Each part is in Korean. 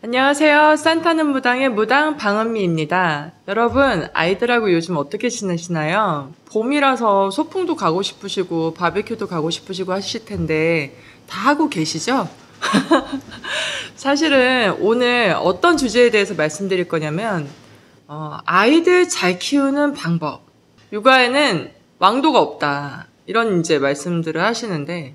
안녕하세요. 산타는 무당의 무당 방은미입니다. 여러분, 아이들하고 요즘 어떻게 지내시나요? 봄이라서 소풍도 가고 싶으시고 바베큐도 가고 싶으시고 하실 텐데 다 하고 계시죠? 사실은 오늘 어떤 주제에 대해서 말씀드릴 거냐면 아이들 잘 키우는 방법. 육아에는 왕도가 없다. 이런 이제 말씀들을 하시는데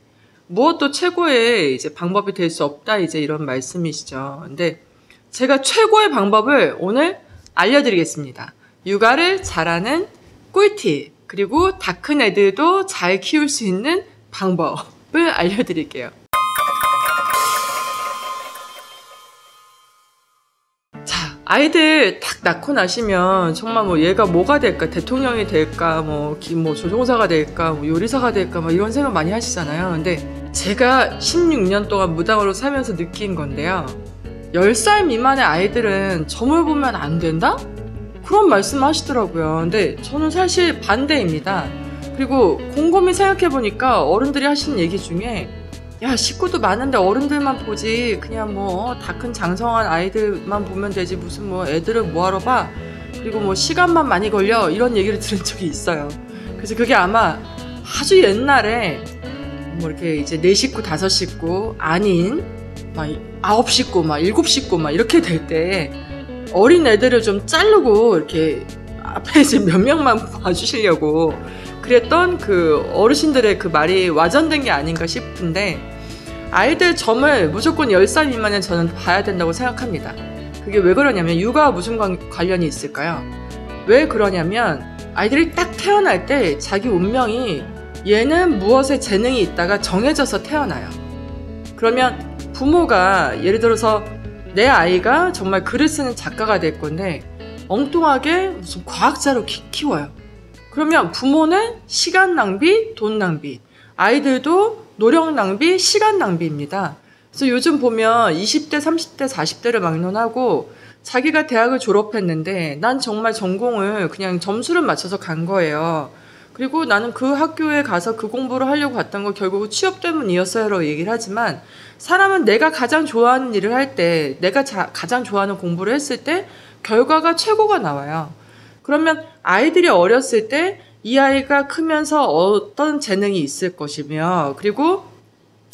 무엇도 최고의 이제 방법이 될 수 없다. 이제 이런 말씀이시죠. 근데 제가 최고의 방법을 오늘 알려드리겠습니다. 육아를 잘하는 꿀팁, 그리고 다 큰 애들도 잘 키울 수 있는 방법을 알려드릴게요. 아이들 딱 낳고 나시면 정말 뭐 얘가 뭐가 될까, 대통령이 될까, 뭐 조종사가 될까, 뭐 요리사가 될까, 뭐 이런 생각 많이 하시잖아요. 근데 제가 16년 동안 무당으로 살면서 느낀 건데요. 10살 미만의 아이들은 점을 보면 안 된다? 그런 말씀 하시더라고요. 근데 저는 사실 반대입니다. 그리고 곰곰이 생각해보니까 어른들이 하시는 얘기 중에 야, 식구도 많은데 어른들만 보지 그냥 뭐 다 큰 장성한 아이들만 보면 되지 무슨 뭐 애들을 뭐하러 봐, 그리고 뭐 시간만 많이 걸려, 이런 얘기를 들은 적이 있어요. 그래서 그게 아마 아주 옛날에 뭐 이렇게 이제 4식구 5식구 아닌 막 9식구 막 7식구 막 이렇게 될 때 어린 애들을 좀 자르고 이렇게 앞에 이제 몇 명만 봐주시려고 그랬던 그 어르신들의 그 말이 와전된 게 아닌가 싶은데, 아이들 점을 무조건 10살 미만은 저는 봐야 된다고 생각합니다. 그게 왜 그러냐면 육아와 무슨 관련이 있을까요? 왜 그러냐면 아이들이 딱 태어날 때 자기 운명이 얘는 무엇에 재능이 있다가 정해져서 태어나요. 그러면 부모가 예를 들어서 내 아이가 정말 글을 쓰는 작가가 될 건데 엉뚱하게 무슨 과학자로 키워요. 그러면 부모는 시간 낭비, 돈 낭비, 아이들도 노력 낭비, 시간 낭비입니다. 그래서 요즘 보면 20대, 30대, 40대를 막론하고 자기가 대학을 졸업했는데 난 정말 전공을 그냥 점수를 맞춰서 간 거예요. 그리고 나는 그 학교에 가서 그 공부를 하려고 갔던 거 결국 취업 때문이었어요라고 얘기를 하지만, 사람은 내가 가장 좋아하는 일을 할 때, 내가 가장 좋아하는 공부를 했을 때 결과가 최고가 나와요. 그러면 아이들이 어렸을 때 이 아이가 크면서 어떤 재능이 있을 것이며, 그리고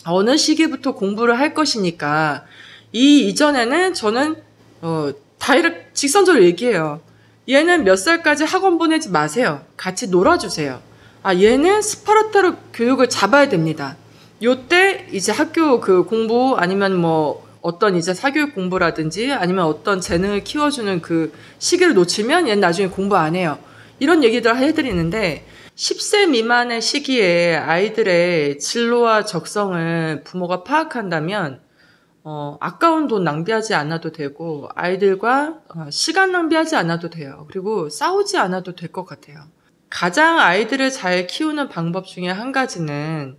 어느 시기부터 공부를 할 것이니까 이전에는 저는 직선적으로 얘기해요. 얘는 몇 살까지 학원 보내지 마세요. 같이 놀아주세요. 얘는 스파르타로 교육을 잡아야 됩니다. 요때 이제 학교 그 공부 아니면 뭐 어떤 이제 사교육 공부라든지 아니면 어떤 재능을 키워주는 그 시기를 놓치면 얘는 나중에 공부 안 해요. 이런 얘기들 해드리는데 10세 미만의 시기에 아이들의 진로와 적성을 부모가 파악한다면 아까운 돈 낭비하지 않아도 되고 아이들과 시간 낭비하지 않아도 돼요. 그리고 싸우지 않아도 될 것 같아요. 가장 아이들을 잘 키우는 방법 중에 한 가지는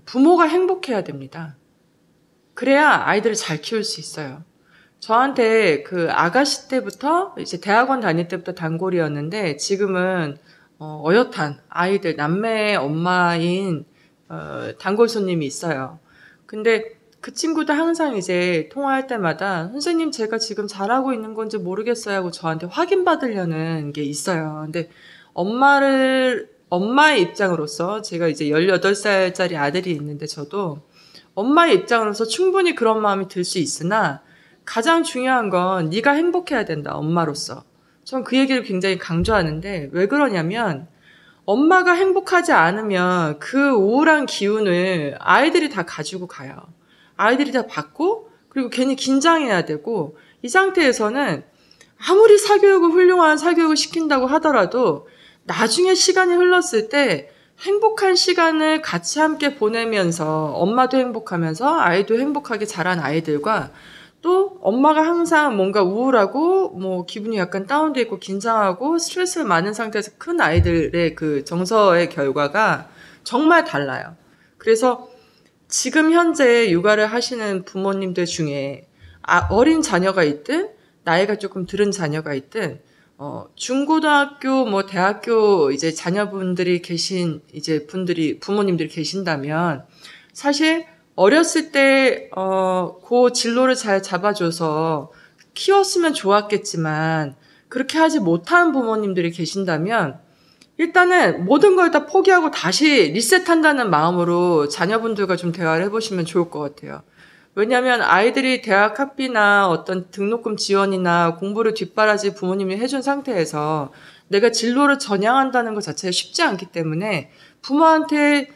부모가 행복해야 됩니다. 그래야 아이들을 잘 키울 수 있어요. 저한테 그 아가씨 때부터 이제 대학원 다닐 때부터 단골이었는데 지금은 어엿한 아이들 남매의 엄마인 단골 손님이 있어요. 근데 그 친구도 항상 이제 통화할 때마다 선생님 제가 지금 잘하고 있는 건지 모르겠어요 하고 저한테 확인받으려는 게 있어요. 근데 엄마의 입장으로서 제가 이제 18살짜리 아들이 있는데 저도 엄마의 입장으로서 충분히 그런 마음이 들 수 있으나 가장 중요한 건 네가 행복해야 된다, 엄마로서. 전 그 얘기를 굉장히 강조하는데 왜 그러냐면 엄마가 행복하지 않으면 그 우울한 기운을 아이들이 다 가지고 가요. 아이들이 다 받고 그리고 괜히 긴장해야 되고, 이 상태에서는 아무리 훌륭한 사교육을 시킨다고 하더라도 나중에 시간이 흘렀을 때 행복한 시간을 같이 함께 보내면서 엄마도 행복하면서 아이도 행복하게 자란 아이들과 또 엄마가 항상 뭔가 우울하고 뭐 기분이 약간 다운돼 있고 긴장하고 스트레스를 많은 상태에서 큰 아이들의 그 정서의 결과가 정말 달라요. 그래서 지금 현재 육아를 하시는 부모님들 중에 어린 자녀가 있든 나이가 조금 들은 자녀가 있든 중고등학교 뭐 대학교 이제 자녀분들이 계신 이제 부모님들이 계신다면 사실 어렸을 때 그 진로를 잘 잡아줘서 키웠으면 좋았겠지만 그렇게 하지 못한 부모님들이 계신다면 일단은 모든 걸 다 포기하고 다시 리셋한다는 마음으로 자녀분들과 좀 대화를 해보시면 좋을 것 같아요. 왜냐하면 아이들이 대학 학비나 어떤 등록금 지원이나 공부를 뒷바라지 부모님이 해준 상태에서 내가 진로를 전향한다는 것 자체가 쉽지 않기 때문에 부모한테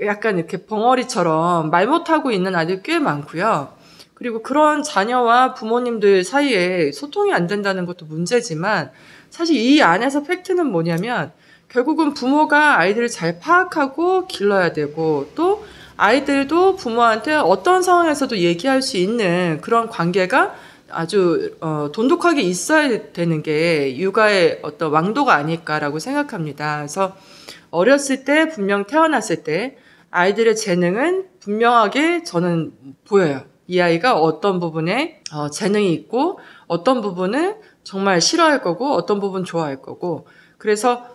약간 이렇게 벙어리처럼 말 못하고 있는 아이들이 꽤 많고요. 그리고 그런 자녀와 부모님들 사이에 소통이 안 된다는 것도 문제지만 사실 이 안에서 팩트는 뭐냐면 결국은 부모가 아이들을 잘 파악하고 길러야 되고 또 아이들도 부모한테 어떤 상황에서도 얘기할 수 있는 그런 관계가 아주 돈독하게 있어야 되는 게 육아의 어떤 왕도가 아닐까라고 생각합니다. 그래서 어렸을 때 분명 태어났을 때 아이들의 재능은 분명하게 저는 보여요. 이 아이가 어떤 부분에 재능이 있고 어떤 부분은 정말 싫어할 거고 어떤 부분 좋아할 거고 그래서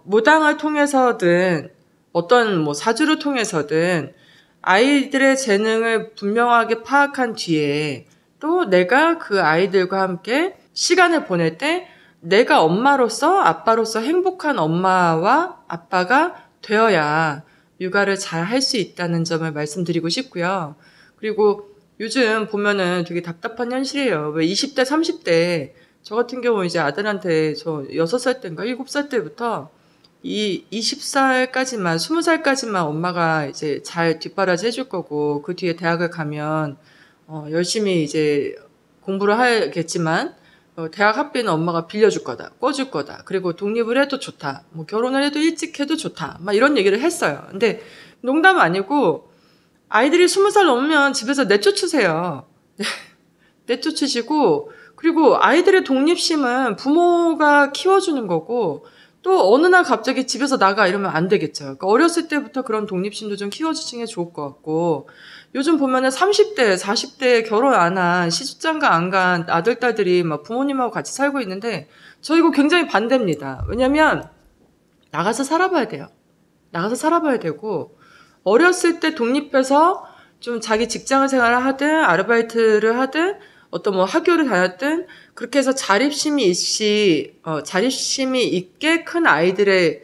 무당을 통해서든 어떤 뭐 사주를 통해서든 아이들의 재능을 분명하게 파악한 뒤에 또 내가 그 아이들과 함께 시간을 보낼 때 내가 엄마로서 아빠로서 행복한 엄마와 아빠가 되어야 육아를 잘 할 수 있다는 점을 말씀드리고 싶고요. 그리고 요즘 보면은 되게 답답한 현실이에요. 왜 20대, 30대 저 같은 경우 이제 아들한테 저 6살 때인가 7살 때부터 이 20살까지만 20살까지만 엄마가 이제 잘 뒷바라지 해줄 거고 그 뒤에 대학을 가면 열심히 이제 공부를 하겠지만 대학 학비는 엄마가 빌려줄 거다, 꿔줄 거다. 그리고 독립을 해도 좋다. 뭐 결혼을 해도 일찍 해도 좋다. 막 이런 얘기를 했어요. 근데 농담 아니고 아이들이 20살 넘으면 집에서 내쫓으세요. 내쫓으시고 그리고 아이들의 독립심은 부모가 키워주는 거고 또 어느 날 갑자기 집에서 나가 이러면 안 되겠죠. 그러니까 어렸을 때부터 그런 독립심도 좀 키워주시는 게 좋을 것 같고 요즘 보면은 30대, 40대 결혼 안 한 시집장가 안 간 아들, 딸들이 막 부모님하고 같이 살고 있는데 저 이거 굉장히 반대입니다. 왜냐면 나가서 살아봐야 돼요. 나가서 살아봐야 되고 어렸을 때 독립해서 좀 자기 직장 생활을 하든 아르바이트를 하든 어떤 뭐 학교를 다녔든 그렇게 해서 자립심이 있게 큰 아이들의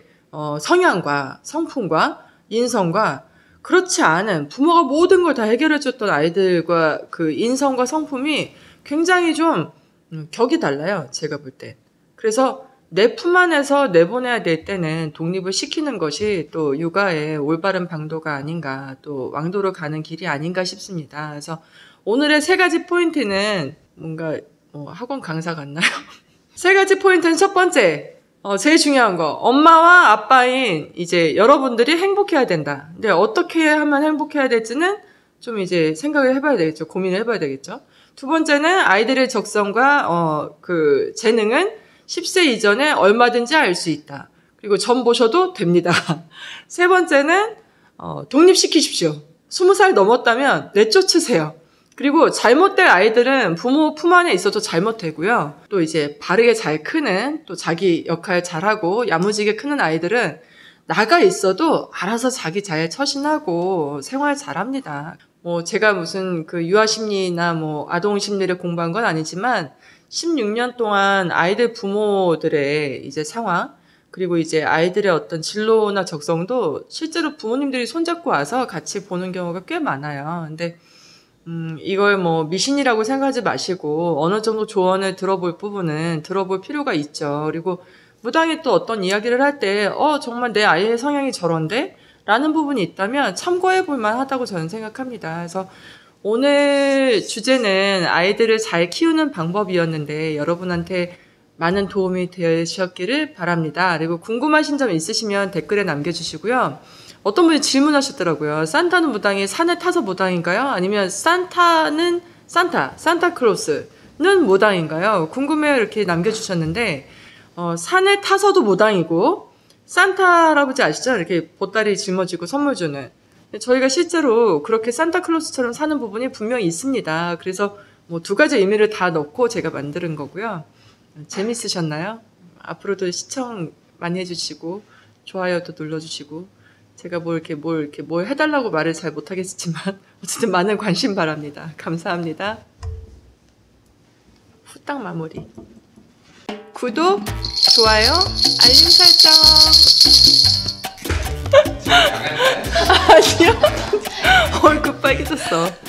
성향과 성품과 인성과 그렇지 않은 부모가 모든 걸 다 해결해줬던 아이들과 그 인성과 성품이 굉장히 좀 격이 달라요. 제가 볼 때. 그래서 내 품 안에서 내보내야 될 때는 독립을 시키는 것이 또 육아의 올바른 방도가 아닌가 또 왕도로 가는 길이 아닌가 싶습니다. 그래서 오늘의 3가지 포인트는 뭔가 학원 강사 같나요? 3가지 포인트는 첫 번째, 제일 중요한 거 엄마와 아빠인 이제 여러분들이 행복해야 된다. 근데 어떻게 하면 행복해야 될지는 좀 이제 생각을 해봐야 되겠죠. 고민을 해봐야 되겠죠. 두 번째는 아이들의 적성과 그 재능은 10세 이전에 얼마든지 알 수 있다. 그리고 점 보셔도 됩니다. 세 번째는 독립시키십시오. 20살 넘었다면 내쫓으세요. 그리고 잘못될 아이들은 부모 품 안에 있어도 잘못되고요. 또 이제 바르게 잘 크는 또 자기 역할 잘하고 야무지게 크는 아이들은 나가 있어도 알아서 자기 잘 처신하고 생활 잘합니다. 뭐 제가 무슨 그 유아심리나 뭐 아동심리를 공부한 건 아니지만 16년 동안 아이들 부모들의 이제 상황 그리고 이제 아이들의 어떤 진로나 적성도 실제로 부모님들이 손잡고 와서 같이 보는 경우가 꽤 많아요. 근데 이걸 뭐 미신이라고 생각하지 마시고 어느 정도 조언을 들어볼 부분은 들어볼 필요가 있죠. 그리고 무당이 또 어떤 이야기를 할 때 정말 내 아이의 성향이 저런데? 라는 부분이 있다면 참고해 볼 만하다고 저는 생각합니다. 그래서 오늘 주제는 아이들을 잘 키우는 방법이었는데 여러분한테 많은 도움이 되셨기를 바랍니다. 그리고 궁금하신 점 있으시면 댓글에 남겨주시고요. 어떤 분이 질문하셨더라고요. 산타는 무당이 산을 타서 무당인가요? 아니면 산타클로스는 무당인가요? 궁금해요. 이렇게 남겨주셨는데 산을 타서도 무당이고 산타 할아버지 아시죠? 이렇게 보따리 짊어지고 선물 주는 저희가 실제로 그렇게 산타클로스처럼 사는 부분이 분명히 있습니다. 그래서 뭐 2가지 의미를 다 넣고 제가 만드는 거고요. 재밌으셨나요? 앞으로도 시청 많이 해주시고 좋아요도 눌러주시고 제가 뭘 해달라고 말을 잘 못하겠지만 어쨌든 많은 관심 바랍니다. 감사합니다. 후딱 마무리. 구독, 좋아요, 알림 설정. 아니요. 얼굴 빨개졌어.